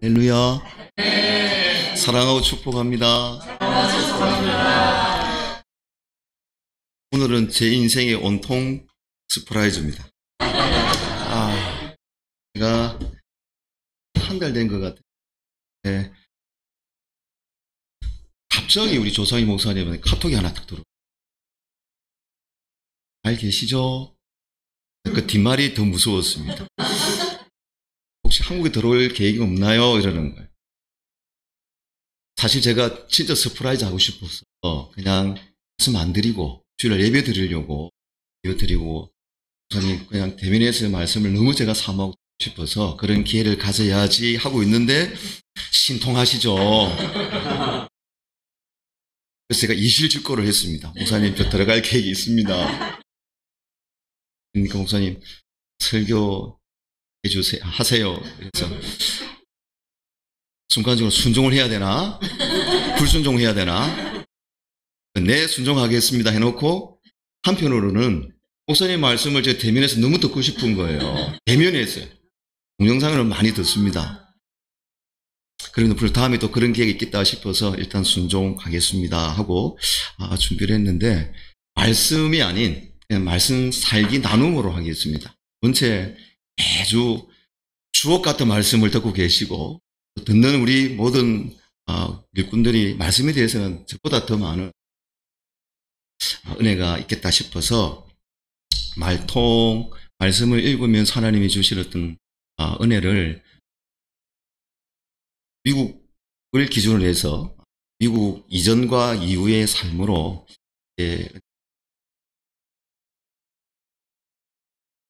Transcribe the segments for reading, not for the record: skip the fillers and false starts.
할렐루야. 사랑하고 축복합니다. 오늘은 제 인생의 온통 서프라이즈입니다. 제가 한 달 된 것 같아요. 네. 갑자기 우리 조상희 목사님은 카톡이 하나 딱 들어오고, 잘 계시죠? 그 뒷말이 더 무서웠습니다. 혹시 한국에 들어올 계획이 없나요? 이러는 거예요. 사실 제가 진짜 서프라이즈 하고 싶어서 그냥 말씀 안 드리고 주일날 예배 드리려고 예배 드리고, 목사님 그냥 대면에서 말씀을 너무 제가 사모하고 싶어서 그런 기회를 가져야지 하고 있는데 신통하시죠? 그래서 제가 이실직고를 했습니다. 목사님 저 들어갈 계획이 있습니다. 그러니까 목사님 설교 해주세요, 하세요. 그래서 순간적으로 순종을 해야 되나? 불순종해야 되나? 네, 순종하겠습니다 해놓고 한편으로는 목사님 말씀을 제가 대면에서 너무 듣고 싶은 거예요. 대면에서요. 동영상으로 많이 듣습니다. 그런데 다음에 또 그런 계획이 있겠다 싶어서 일단 순종하겠습니다 하고 준비를 했는데, 말씀이 아닌 그냥 말씀 살기 나눔으로 하겠습니다. 전체 매주 주옥 같은 말씀을 듣고 계시고 듣는 우리 모든 일꾼들이 말씀에 대해서는 저보다 더 많은 은혜가 있겠다 싶어서 말씀을 읽으면서 하나님이 주실 어떤 은혜를 미국을 기준으로 해서 미국 이전과 이후의 삶으로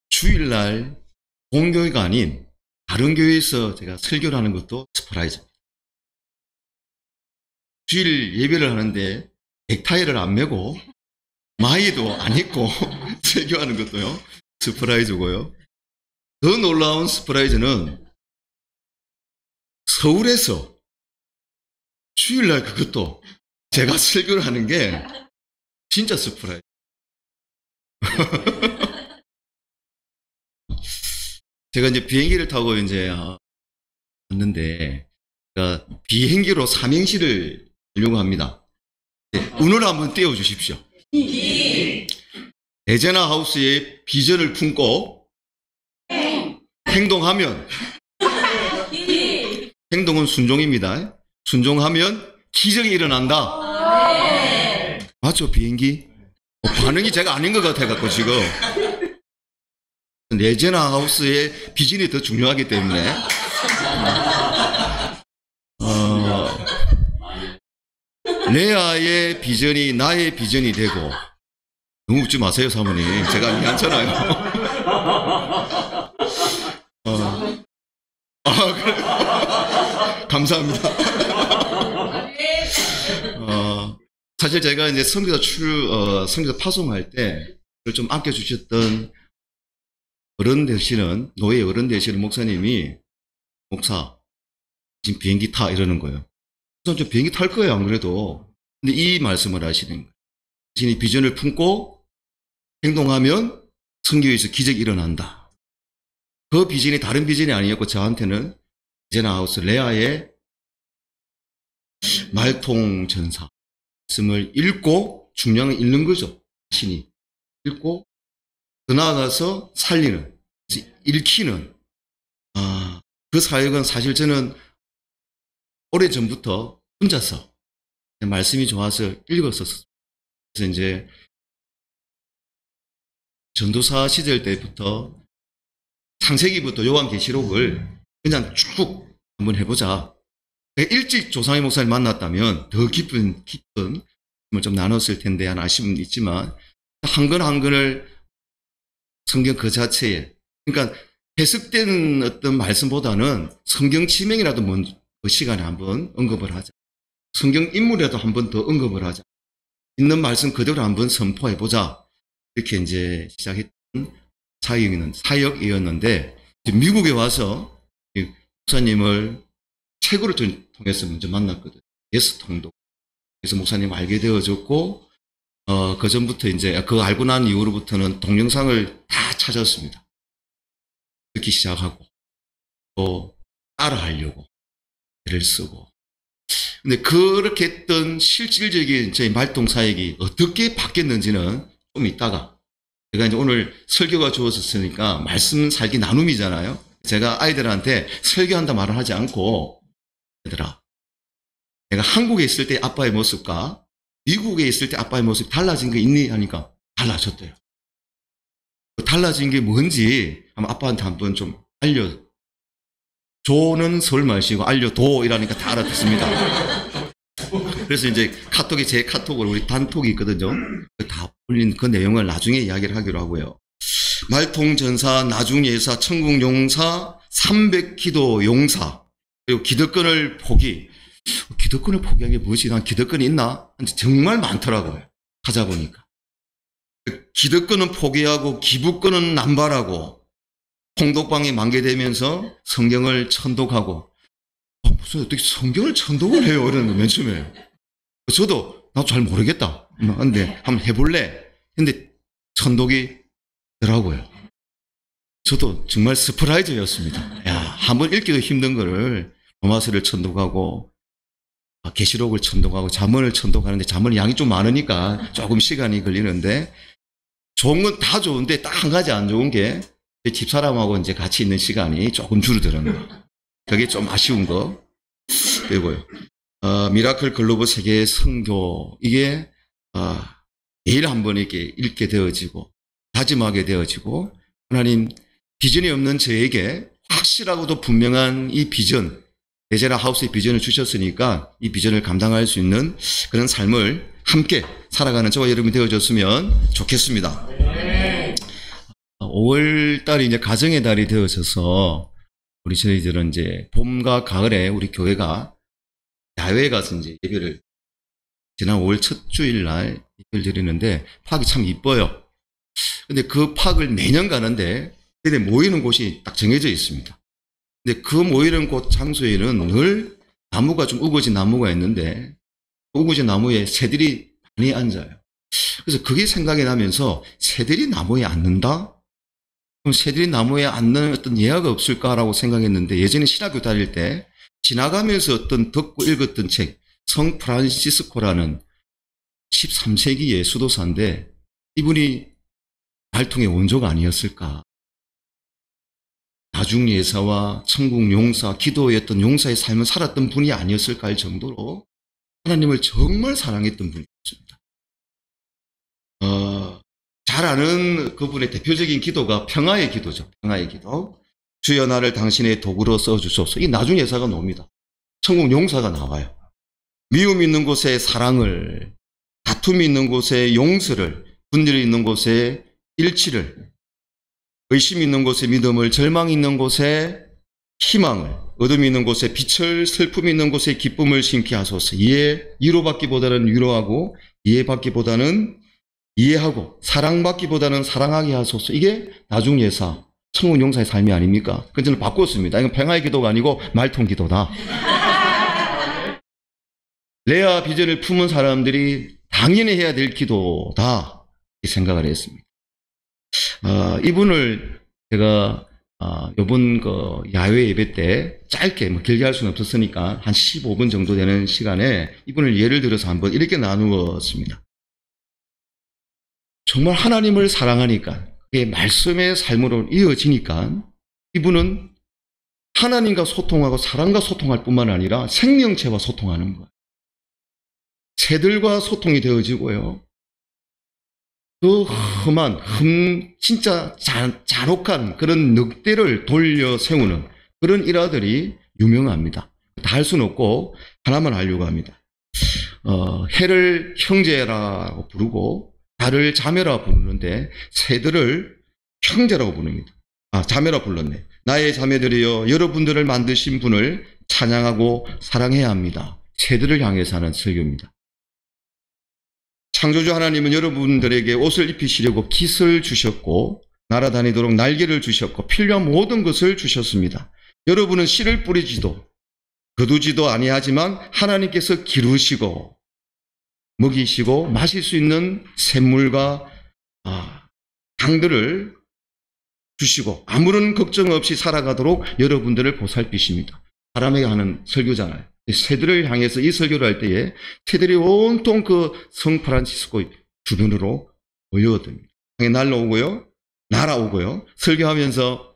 주일날 공교회가 아닌 다른 교회에서 제가 설교를 하는 것도 서프라이즈입니다. 주일 예배를 하는데 넥타이를 안 매고 마이도 안 입고 설교하는 것도요, 서프라이즈고요. 더 놀라운 서프라이즈는 서울에서 주일날 그것도 제가 설교를 하는 게 진짜 서프라이즈. 제가 이제 비행기를 타고 이제 왔는데, 제가 비행기로 삼행시를 하려고 합니다. 운을 한번 띄워주십시오. 에제나 하우스의 비전을 품고 행동하면, 행동은 순종입니다. 순종하면 기적이 일어난다. 맞죠, 비행기? 반응이 제가 아닌 것 같아갖고 지금. 에제나 하우스의 비전이 더 중요하기 때문에 레아의 비전이 나의 비전이 되고. 너무 웃지 마세요, 사모님. 제가 괜찮아요. 그래. 감사합니다. 사실 제가 이제 선교사 파송할 때 좀 아껴주셨던 어른 되시는, 노예 어른 되시는 목사님이, 목사, 지금 비행기 타, 이러는 거예요. 우선 저 비행기 탈 거예요, 안 그래도. 근데 이 말씀을 하시는 거예요. 자신이 비전을 품고 행동하면 선교에서 기적이 일어난다. 그 비전이 다른 비전이 아니었고, 저한테는 에제나 하우스 레아의 말통전사 말씀을 읽고, 중량을 읽는 거죠. 자신이 읽고 더 나아가서 살리는, 읽히는 그 사역은 사실 저는 오래전부터 혼자서 말씀이 좋아서 읽었었어요. 그래서 이제 전도사 시절 때부터 창세기부터 요한계시록을 그냥 쭉 한번 해보자. 일찍 조상희 목사님 만났다면 더 깊은 을 좀 나눴을 텐데 하는 아쉬움은 있지만, 한 권 한 권을 성경 그 자체에, 그러니까 해석된 어떤 말씀보다는 성경 지명이라도 그 시간에 한번 언급을 하자. 성경 인물이라도 한번 더 언급을 하자. 있는 말씀 그대로 한번 선포해보자. 이렇게 이제 시작했던 사역이었는데, 미국에 와서 목사님을 책으로 통해서 먼저 만났거든요. 예스통도. 그래서 목사님 알게 되어졌고, 그 전부터 이제, 그거 알고 난 이후로부터는 동영상을 다 찾았습니다. 듣기 시작하고, 또 따라 하려고. 애를 쓰고. 근데 그렇게 했던 실질적인 저희 말통 사역이 어떻게 바뀌었는지는 좀 이따가, 제가 이제 오늘 설교가 주어졌으니까 말씀 살기 나눔이잖아요. 제가 아이들한테 설교한다 말을 하지 않고, 얘들아, 내가 한국에 있을 때 아빠의 모습과 미국에 있을 때 아빠의 모습이 달라진 게 있니? 하니까 달라졌대요. 달라진 게 뭔지 한번 아빠한테 한번 좀 조는 서울 말씨고 알려도 이라니까 다 알아듣습니다. 그래서 이제 카톡에 제 카톡으로 우리 단톡이 있거든요. 다 올린 그 내용을 나중에 이야기를 하기로 하고요. 말통전사, 나중예사, 천국용사, 300기도 용사, 그리고 기득권을 포기. 기득권을 포기한 게 뭐지? 난 기득권이 있나? 정말 많더라고요. 찾아보니까. 기득권은 포기하고 기부권은 남발하고 홍독방이 만개되면서 성경을 천독하고, 무슨 어떻게 성경을 천독을 해요? 이러는 거 맨 처음에. 저도 나도 잘 모르겠다. 근데 한번 해볼래? 근데 천독이 더라고요. 저도 정말 서프라이즈였습니다. 야, 한번 읽기도 힘든 거를 로마서를 천독하고 계시록을 천독하고 잠언을 천독하는데 잠언 양이 좀 많으니까 조금 시간이 걸리는데, 좋은 건 다 좋은데 딱 한 가지 안 좋은 게 집사람하고 이제 같이 있는 시간이 조금 줄어드는 거. 그게 좀 아쉬운 거. 그리고요, 미라클 글로벌 세계 선교, 이게 매일 한번 이렇게 읽게 되어지고 다짐하게 되어지고, 하나님 비전이 없는 저에게 확실하고도 분명한 이 비전, 베제라 하우스의 비전을 주셨으니까 이 비전을 감당할 수 있는 그런 삶을 함께 살아가는 저와 여러분이 되어줬으면 좋겠습니다. 5월 달이 이제 가정의 달이 되어져서 우리 저희들은 이제 봄과 가을에 우리 교회가 야외에 가서 이제 예배를, 지난 5월 첫 주일 날 예배를 드리는데 팍이 참 이뻐요. 근데 그 팍을 매년 가는데 모이는 곳이 딱 정해져 있습니다. 근데 그 모이는 곳 장소에는 늘 나무가 좀 우거진 나무가 있는데 우거진 나무에 새들이 많이 앉아요. 그래서 그게 생각이 나면서 새들이 나무에 앉는다? 그럼 새들이 나무에 앉는 어떤 예화가 없을까라고 생각했는데, 예전에 신학교 다닐 때 지나가면서 어떤 듣고 읽었던 책, 성 프란시스코라는 13세기의 수도사인데 이분이 말통의 원조가 아니었을까. 나중예사와 천국용사, 기도의 어떤 용사의 삶을 살았던 분이 아니었을까 할 정도로 하나님을 정말 사랑했던 분이었습니다. 잘 아는 그분의 대표적인 기도가 평화의 기도죠. 평화의 기도. 주여 나를 당신의 도구로 써주소서. 이 나중예사가 나옵니다. 천국용사가 나와요. 미움이 있는 곳에 사랑을, 다툼이 있는 곳에 용서를, 분열이 있는 곳에 일치를, 의심이 있는 곳에 믿음을, 절망이 있는 곳에 희망을, 어둠이 있는 곳에 빛을, 슬픔이 있는 곳에 기쁨을 심게 하소서. 위로받기보다는 위로하고, 이해받기보다는 이해하고, 사랑받기보다는 사랑하게 하소서. 이게 나중예사, 천국용사의 삶이 아닙니까? 그래서 저는 바꿨습니다. 이건 평화의 기도가 아니고 말통 기도다. 레아 비전을 품은 사람들이 당연히 해야 될 기도다, 이 생각을 했습니다. 이분을 제가 요번 그 야외 예배 때 짧게, 길게 할 수는 없었으니까 한 15분 정도 되는 시간에 이분을 예를 들어서 한번 이렇게 나누었습니다. 정말 하나님을 사랑하니까, 그게 말씀의 삶으로 이어지니까 이분은 하나님과 소통하고 사람과 소통할 뿐만 아니라 생명체와 소통하는 거예요. 새들과 소통이 되어지고요. 그 험한, 진짜 잔혹한 그런 늑대를 돌려 세우는 그런 일화들이 유명합니다. 다 할 수는 없고 하나만 하려고 합니다. 해를 형제라고 부르고 달을 자매라고 부르는데 새들을 형제라고 부릅니다. 자매라고 불렀네. 나의 자매들이여, 여러분들을 만드신 분을 찬양하고 사랑해야 합니다. 새들을 향해서 하는 설교입니다. 창조주 하나님은 여러분들에게 옷을 입히시려고 깃을 주셨고 날아다니도록 날개를 주셨고 필요한 모든 것을 주셨습니다. 여러분은 씨를 뿌리지도 거두지도 아니하지만 하나님께서 기르시고 먹이시고 마실 수 있는 샘물과 당들을 주시고 아무런 걱정 없이 살아가도록 여러분들을 보살피십니다. 사람에게 하는 설교잖아요. 새들을 향해서 이 설교를 할 때에 새들이 온통 그 성 프란치스코 주변으로 모여듭니다. 향해 날아오고요. 설교하면서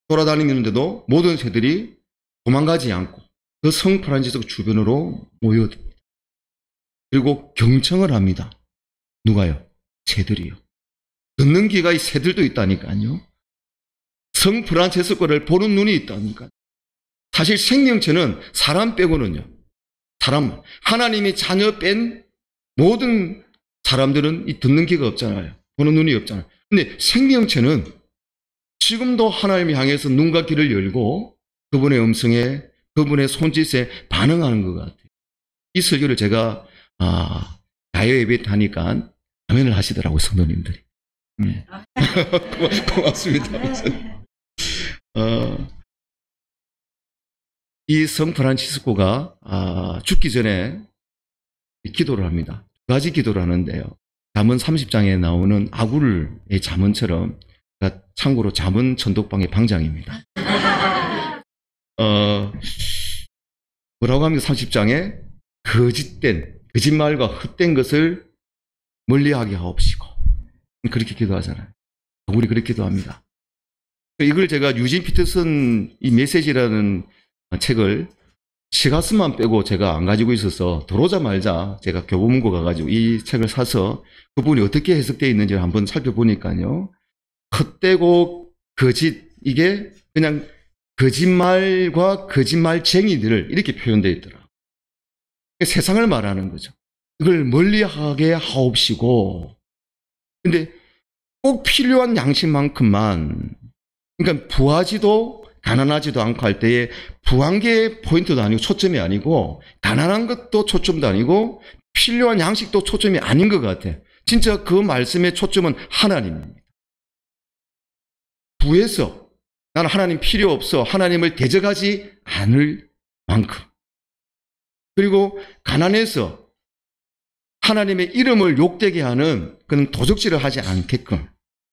돌아다니는데도 모든 새들이 도망가지 않고 그 성 프란치스코 주변으로 모여듭니다. 그리고 경청을 합니다. 누가요? 새들이요. 듣는 귀가 이 새들도 있다니까요. 성 프란치스코를 보는 눈이 있다니까요. 사실 생명체는 사람 빼고는요. 하나님이 자녀 뺀 모든 사람들은 이 듣는 귀가 없잖아요. 보는 눈이 없잖아요. 근데 생명체는 지금도 하나님을 향해서 눈과 귀를 열고 그분의 음성에, 그분의 손짓에 반응하는 것 같아요. 이 설교를 제가 야외 예배 하니까 아멘을 하시더라고요, 성도님들이. 고맙습니다. 이 성 프란치스코가 죽기 전에 기도를 합니다. 두 가지 기도를 하는데요. 잠언 30장에 나오는 아굴의 잠언처럼, 참고로 잠언 전독방의 방장입니다. 뭐라고 합니까? 30장에 거짓말과 헛된 것을 멀리하게 하옵시고, 그렇게 기도하잖아요. 우리 그렇게 기도합니다. 이걸 제가 유진 피터슨 이 메시지라는 책을 시가스만 빼고 제가 안 가지고 있어서 들어오자마자 제가 교보문고 가가지고 이 책을 사서 그분이 어떻게 해석되어 있는지를 한번 살펴보니까요. 헛되고 이게 그냥 거짓말과 거짓말쟁이들 이렇게 표현되어 있더라고요. 세상을 말하는 거죠. 이걸 멀리하게 하옵시고, 근데 꼭 필요한 양식만큼만, 그러니까 부하지도 가난하지도 않고 할 때에 부한 게 포인트도 아니고 초점이 아니고, 가난한 것도 초점도 아니고 필요한 양식도 초점이 아닌 것 같아. 진짜 그 말씀의 초점은 하나님입니다. 부에서 나는 하나님 필요 없어, 하나님을 대적하지 않을 만큼, 그리고 가난해서 하나님의 이름을 욕되게 하는 그런 도적질을 하지 않게끔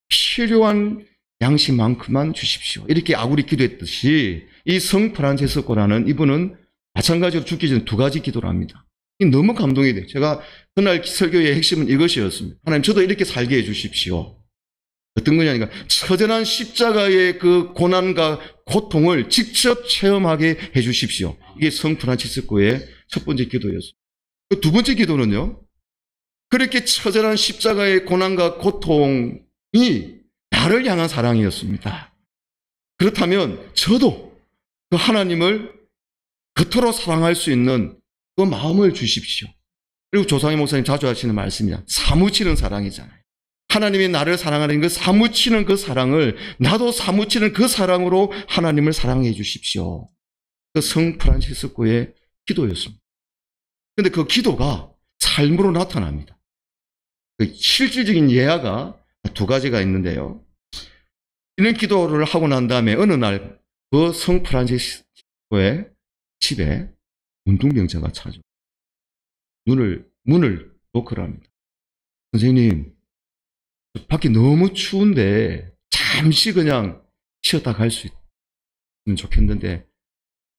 필요한 양식만큼만 주십시오. 이렇게 아굴이 기도했듯이 이 성 프란체스코라는 이분은 마찬가지로 죽기 전에 두 가지 기도를 합니다. 너무 감동이 돼요. 제가 그날 설교의 핵심은 이것이었습니다. 하나님, 저도 이렇게 살게 해 주십시오. 어떤 거냐니까 처절한 십자가의 그 고난과 고통을 직접 체험하게 해 주십시오. 이게 성 프란치스코의 첫 번째 기도였습니다. 두 번째 기도는요, 그렇게 처절한 십자가의 고난과 고통이 나를 향한 사랑이었습니다. 그렇다면 저도 그 하나님을 그토록 사랑할 수 있는 그 마음을 주십시오. 그리고 조상희 목사님 자주 하시는 말씀이야. 사무치는 사랑이잖아요. 하나님이 나를 사랑하는 그 사무치는 그 사랑을 나도 사무치는 그 사랑으로 하나님을 사랑해 주십시오. 그 성 프란치스코의 기도였습니다. 그런데 그 기도가 삶으로 나타납니다. 그 실질적인 예화가 두 가지가 있는데요. 이런 기도를 하고 난 다음에 어느 날 그 성 프란치스코의 집에 문둥병자가 찾아오고 문을 노크를 합니다. 선생님, 밖이 너무 추운데 잠시 그냥 쉬었다 갈 수 있으면 좋겠는데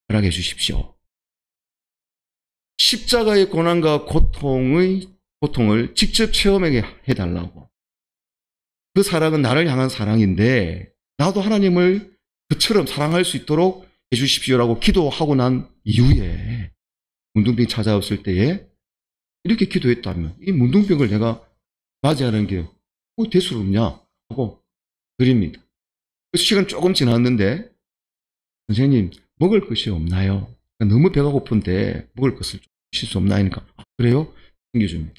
허락해 주십시오. 십자가의 고난과 고통을 직접 체험하게 해달라고. 그 사랑은 나를 향한 사랑인데 나도 하나님을 그처럼 사랑할 수 있도록 해주십시오라고 기도하고 난 이후에 문둥병이 찾아왔을 때에 이렇게 기도했다면 이 문둥병을 내가 맞이하는 게 대수롭냐 하고 드립니다. 그래서 시간 조금 지났는데 선생님, 먹을 것이 없나요? 너무 배가 고픈데 먹을 것을 주실 수 없나요? 하니까 그래요? 챙겨줍니다.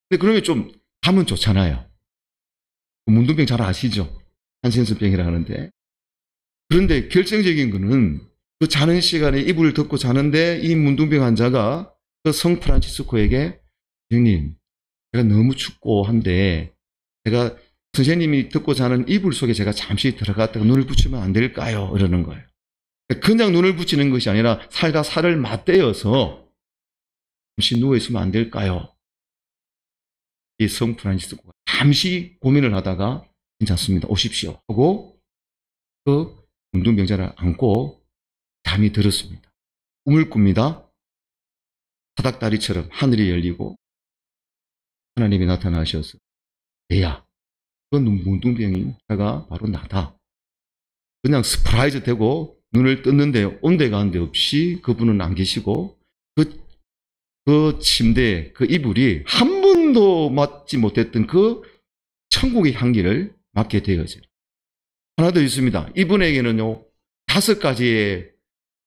근데 그러면 좀 가면 좋잖아요. 문둥병 잘 아시죠? 한센스병이라 하는데. 그런데 결정적인 거는 그 자는 시간에 이불을 덮고 자는데 이 문둥병 환자가 그 성 프란치스코에게 선생님, 제가 너무 춥고 한데 제가 선생님이 덮고 자는 이불 속에 제가 잠시 들어갔다가 눈을 붙이면 안 될까요? 이러는 거예요. 그냥 눈을 붙이는 것이 아니라 살과 살을 맞대어서 잠시 누워있으면 안 될까요? 이 성 프란치스코가 잠시 고민을 하다가 괜찮습니다, 오십시오 하고 그 문둥병자를 안고 잠이 들었습니다. 꿈을 꿉니다. 사닥다리처럼 하늘이 열리고 하나님이 나타나셔서 얘야, 그 문둥병자가 바로 나다. 그냥 스프라이즈 되고 눈을 떴는데 온데간데 없이 그분은 안 계시고 그 침대, 그 이불이 한 번도 맡지 못했던 그 천국의 향기를 맡게 되어져요. 하나 더 있습니다. 이분에게는요, 5가지의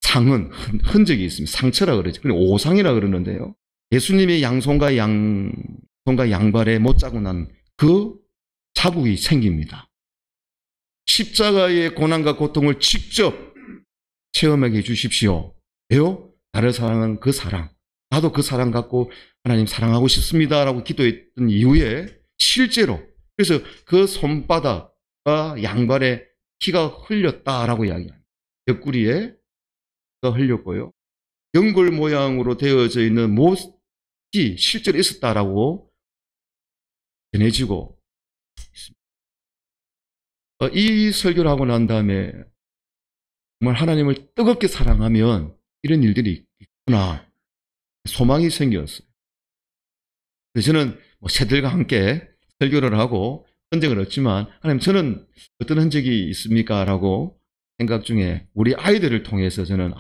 상은, 흔적이 있습니다. 상처라 그러죠. 오상이라 그러는데요. 예수님의 양손과 양발에 못 짜고 난 그 자국이 생깁니다. 십자가의 고난과 고통을 직접 체험하게 해주십시오. 왜요? 나를 사랑하는 그 사랑. 나도 그 사랑 갖고 하나님 사랑하고 싶습니다. 라고 기도했던 이후에 실제로 그래서 그 손바닥과 양발에 피가 흘렸다라고 이야기합니다. 옆구리에 피가 흘렸고요. 연골 모양으로 되어져 있는 못이 실제로 있었다라고 전해지고 있습니다. 이 설교를 하고 난 다음에 정말 하나님을 뜨겁게 사랑하면 이런 일들이 있구나. 소망이 생겼어요. 그래서 저는 새들과 함께 설교를 하고 흔적을 얻지만 하나님 저는 어떤 흔적이 있습니까? 라고 생각 중에 우리 아이들을 통해서 저는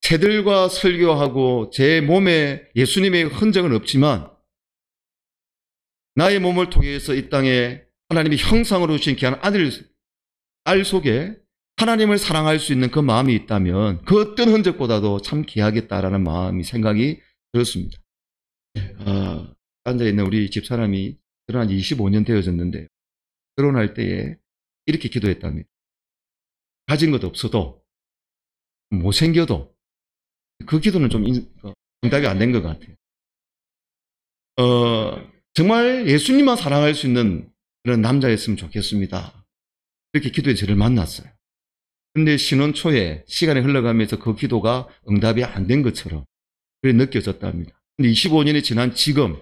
새들과 설교하고 제 몸에 예수님의 흔적은 없지만 나의 몸을 통해서 이 땅에 하나님이 형상으로 주신 귀한 알 속에 하나님을 사랑할 수 있는 그 마음이 있다면 그 어떤 흔적보다도 참 귀하겠다라는 마음이 생각이 들었습니다. 앉아있는 우리 집사람이 결혼한 지 25년 되어졌는데 결혼할 때에 이렇게 기도했답니다. 가진 것 없어도 못생겨도 그 기도는 좀 응답이 안 된 것 같아요. 정말 예수님만 사랑할 수 있는 그런 남자였으면 좋겠습니다. 이렇게 기도해 저를 만났어요. 그런데 신혼 초에 시간이 흘러가면서 그 기도가 응답이 안 된 것처럼 그렇게 느껴졌답니다. 근데 25년이 지난 지금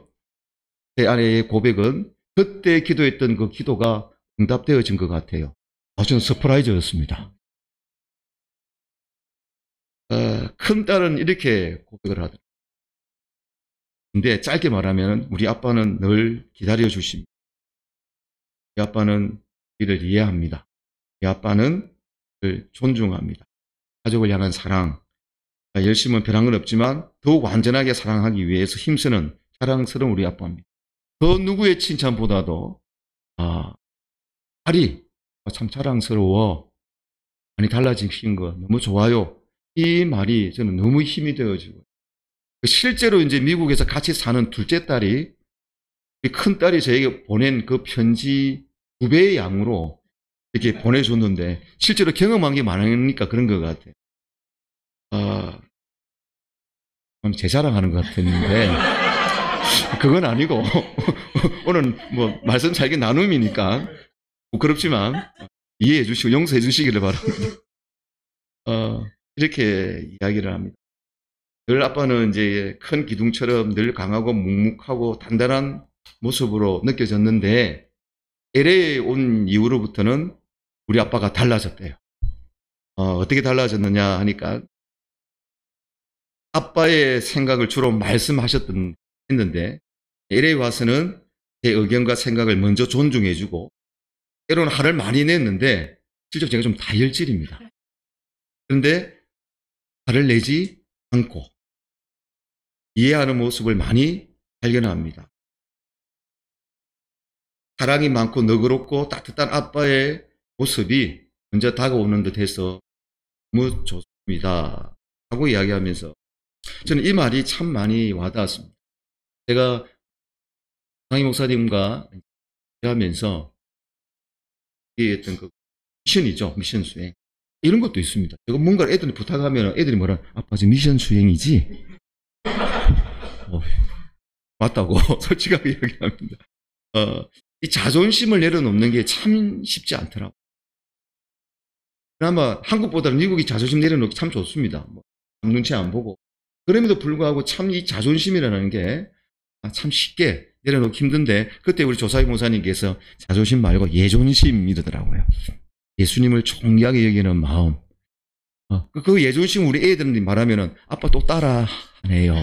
제 아내의 고백은 그때 기도했던 그 기도가 응답되어진 것 같아요. 저는 서프라이즈였습니다. 큰 딸은 이렇게 고백을 하더라고요. 근데 짧게 말하면 우리 아빠는 늘 기다려 주십니다. 우리 아빠는 우리를 이해합니다. 우리 아빠는 늘 존중합니다. 가족을 향한 사랑, 열심은 변한 건 없지만 더욱 완전하게 사랑하기 위해서 힘쓰는 자랑스러운 우리 아빠입니다. 그 누구의 칭찬보다도 딸이 참 자랑스러워, 많이 달라지신 거 너무 좋아요. 이 말이 저는 너무 힘이 되어지고 실제로 이제 미국에서 같이 사는 둘째 딸이 큰 딸이 저에게 보낸 그 편지 2배의 양으로 이렇게 보내줬는데 실제로 경험한 게 많으니까 그런 것 같아요. 제 자랑하는 것 같았는데 그건 아니고 오늘 말씀 잘게 나눔이니까 부끄럽지만 이해해 주시고 용서해 주시기를 바랍니다. 이렇게 이야기를 합니다. 늘 아빠는 이제 큰 기둥처럼 늘 강하고 묵묵하고 단단한 모습으로 느껴졌는데 LA에 온 이후로부터는 우리 아빠가 달라졌대요. 어떻게 달라졌느냐 하니까 아빠의 생각을 주로 했는데 LA 와서는 제 의견과 생각을 먼저 존중해주고 때로는 화를 많이 냈는데 실제로 제가 좀 다혈질입니다. 그런데 화를 내지 않고 이해하는 모습을 많이 발견합니다. 사랑이 많고 너그럽고 따뜻한 아빠의 모습이 먼저 다가오는 듯해서 너무 좋습니다 하고 이야기하면서 저는 이 말이 참 많이 와닿았습니다. 제가 강희 목사님과 하면서 얘기했던 그 미션이죠. 미션 수행. 이런 것도 있습니다. 제가 뭔가를 애들이 부탁하면 애들이 뭐라 아빠 지금 미션 수행이지? 맞다고 솔직하게 이야기합니다. 이 자존심을 내려놓는 게 참 쉽지 않더라고요. 그나마 한국보다는 미국이 자존심 내려놓기 참 좋습니다. 눈치 안 보고. 그럼에도 불구하고 참 이 자존심이라는 게 참 쉽게 내려놓기 힘든데 그때 우리 조사희 목사님께서 자존심 말고 예존심 이러더라고요. 예수님을 존귀하게 여기는 마음. 그 예존심 우리 애들한테 말하면은 아빠 또 따라하네요.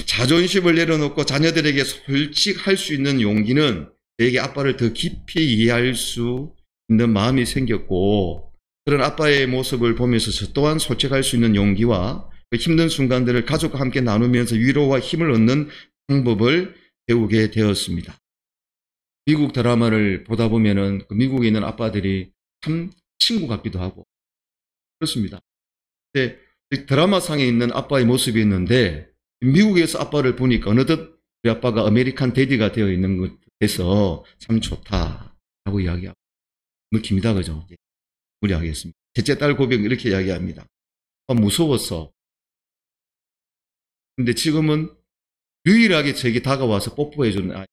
자존심을 내려놓고 자녀들에게 솔직할 수 있는 용기는 저에게 아빠를 더 깊이 이해할 수 있는 마음이 생겼고, 그런 아빠의 모습을 보면서 저 또한 솔직할 수 있는 용기와 그 힘든 순간들을 가족과 함께 나누면서 위로와 힘을 얻는 방법을 배우게 되었습니다. 미국 드라마를 보다 보면은 그 미국에 있는 아빠들이 참 친구 같기도 하고 그렇습니다. 근데 드라마상에 있는 아빠의 모습이 있는데 미국에서 아빠를 보니까 어느덧 우리 아빠가 아메리칸 데디가 되어 있는 것에서 참 좋다라고 이야기하고 느낍니다. 그죠? 우리 하겠습니다. 셋째 딸 고백 이렇게 이야기합니다. 무서웠어. 근데 지금은 유일하게 저에게 다가와서 뽀뽀해주는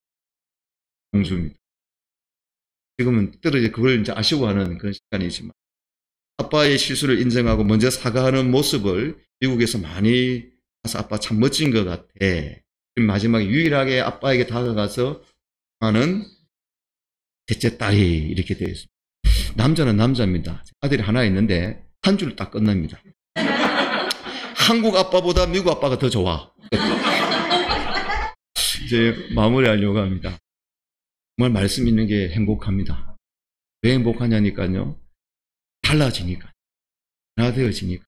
공주입니다. 지금은 떨어져 그걸 이제 아쉬워하는 그런 시간이지만 아빠의 실수를 인정하고 먼저 사과하는 모습을 미국에서 많이 봐서 아빠 참 멋진 것 같아. 마지막에 유일하게 아빠에게 다가가서 하는 셋째 딸이 이렇게 되어 있습니다. 남자는 남자입니다. 아들이 하나 있는데 한 줄 딱 끝납니다. 한국 아빠보다 미국 아빠가 더 좋아. 이제 마무리하려고 합니다. 정말 말씀 있는 게 행복합니다. 왜 행복하냐니까요. 달라지니까. 변화되어지니까.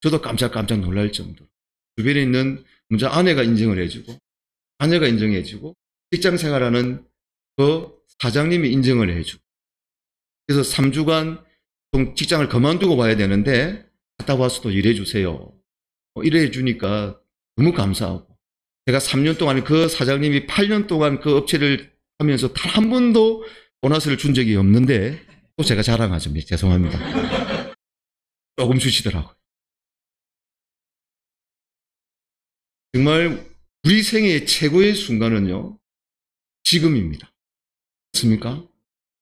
저도 깜짝깜짝 놀랄 정도로. 주변에 있는 먼저 아내가 인정을 해주고, 아내가 인정해주고, 직장 생활하는 그 사장님이 인정을 해주고, 그래서 3주간 직장을 그만두고 와야 되는데, 갔다 와서도 일해주세요. 일해주니까 너무 감사하고, 제가 3년 동안 그 사장님이 8년 동안 그 업체를 하면서 단 한 번도 보너스를 준 적이 없는데, 또 제가 자랑하죠. 죄송합니다. 조금 주시더라고요. 정말 우리 생애의 최고의 순간은요, 지금입니다. 맞습니까?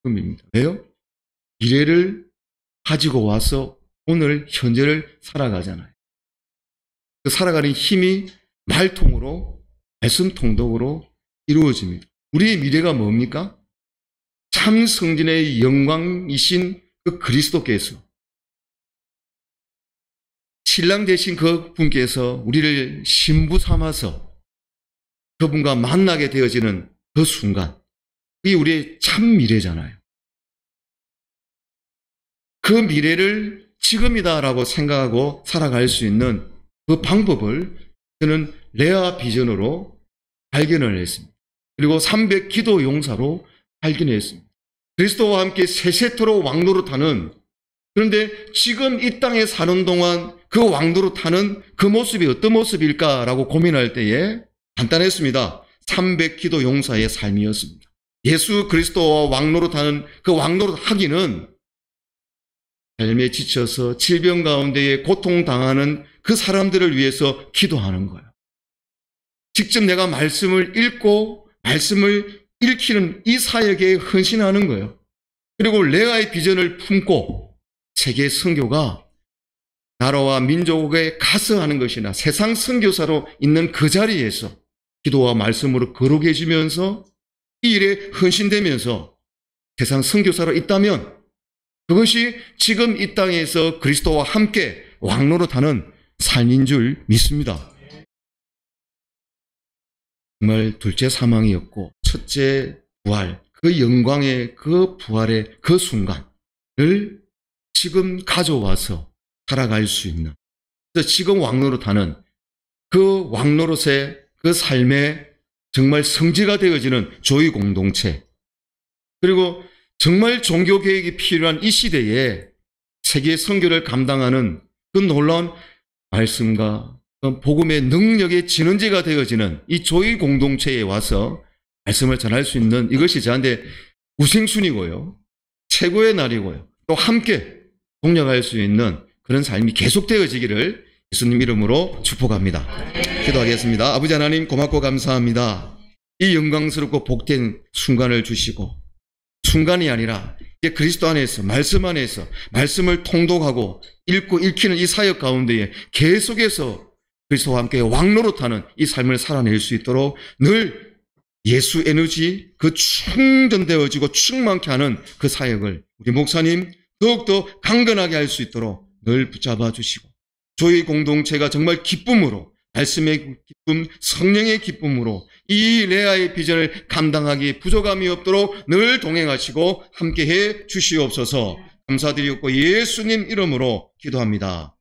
지금입니다. 왜요? 미래를 가지고 와서 오늘 현재를 살아가잖아요. 그 살아가는 힘이 말통으로, 말씀 통독으로 이루어집니다. 우리의 미래가 뭡니까? 참 성진의 영광이신 그 그리스도께서, 신랑 되신 그 분께서 우리를 신부 삼아서 그분과 만나게 되어지는 그 순간, 그게 우리의 참 미래잖아요. 그 미래를 지금이다라고 생각하고 살아갈 수 있는 그 방법을 저는 레아 비전으로 발견을 했습니다. 그리고 300 기도 용사로 발견했습니다. 그리스도와 함께 세세토록 왕노릇하는, 그런데 지금 이 땅에 사는 동안 그 왕노릇하는 그 모습이 어떤 모습일까라고 고민할 때에 간단했습니다. 300 기도 용사의 삶이었습니다. 예수 그리스도와 왕노릇하는 그 왕노릇하기는 삶에 지쳐서 질병 가운데에 고통당하는 그 사람들을 위해서 기도하는 거예요. 직접 내가 말씀을 읽고 말씀을 읽히는 이 사역에 헌신하는 거예요. 그리고 레아의 비전을 품고 세계 선교가 나라와 민족에 가서 하는 것이나 세상 선교사로 있는 그 자리에서 기도와 말씀으로 거룩해지면서 이 일에 헌신되면서 세상 선교사로 있다면 그것이 지금 이 땅에서 그리스도와 함께 왕노릇하는 삶인 줄 믿습니다. 정말 둘째 사망이었고 첫째 부활, 그 영광의 그 부활의 그 순간을 지금 가져와서 살아갈 수 있는, 그래서 지금 왕노릇하는 그 왕노릇의 그 삶의 정말 성지가 되어지는 조의 공동체, 그리고 정말 종교 개혁이 필요한 이 시대에 세계 선교를 감당하는 그 놀라운 말씀과 복음의 능력의 진원지가 되어지는 이 조의 공동체에 와서 말씀을 전할 수 있는 이것이 저한테 우생순이고요, 최고의 날이고요, 또 함께 동력할 수 있는 그런 삶이 계속되어지기를 예수님 이름으로 축복합니다. 기도하겠습니다. 아버지 하나님, 고맙고 감사합니다. 이 영광스럽고 복된 순간을 주시고, 순간이 아니라 이제 그리스도 안에서, 말씀 안에서 말씀을 통독하고 읽고 읽히는 이 사역 가운데에 계속해서 그리스도와 함께 왕노릇하는 이 삶을 살아낼 수 있도록 늘 예수 에너지 그 충전되어지고 충만케 하는 그 사역을 우리 목사님 더욱더 강건하게 할 수 있도록 늘 붙잡아 주시고 저희 공동체가 정말 기쁨으로 말씀의 기쁨, 성령의 기쁨으로 이 레아의 비전을 감당하기 부족함이 없도록 늘 동행하시고 함께해 주시옵소서. 감사드리고 예수님 이름으로 기도합니다.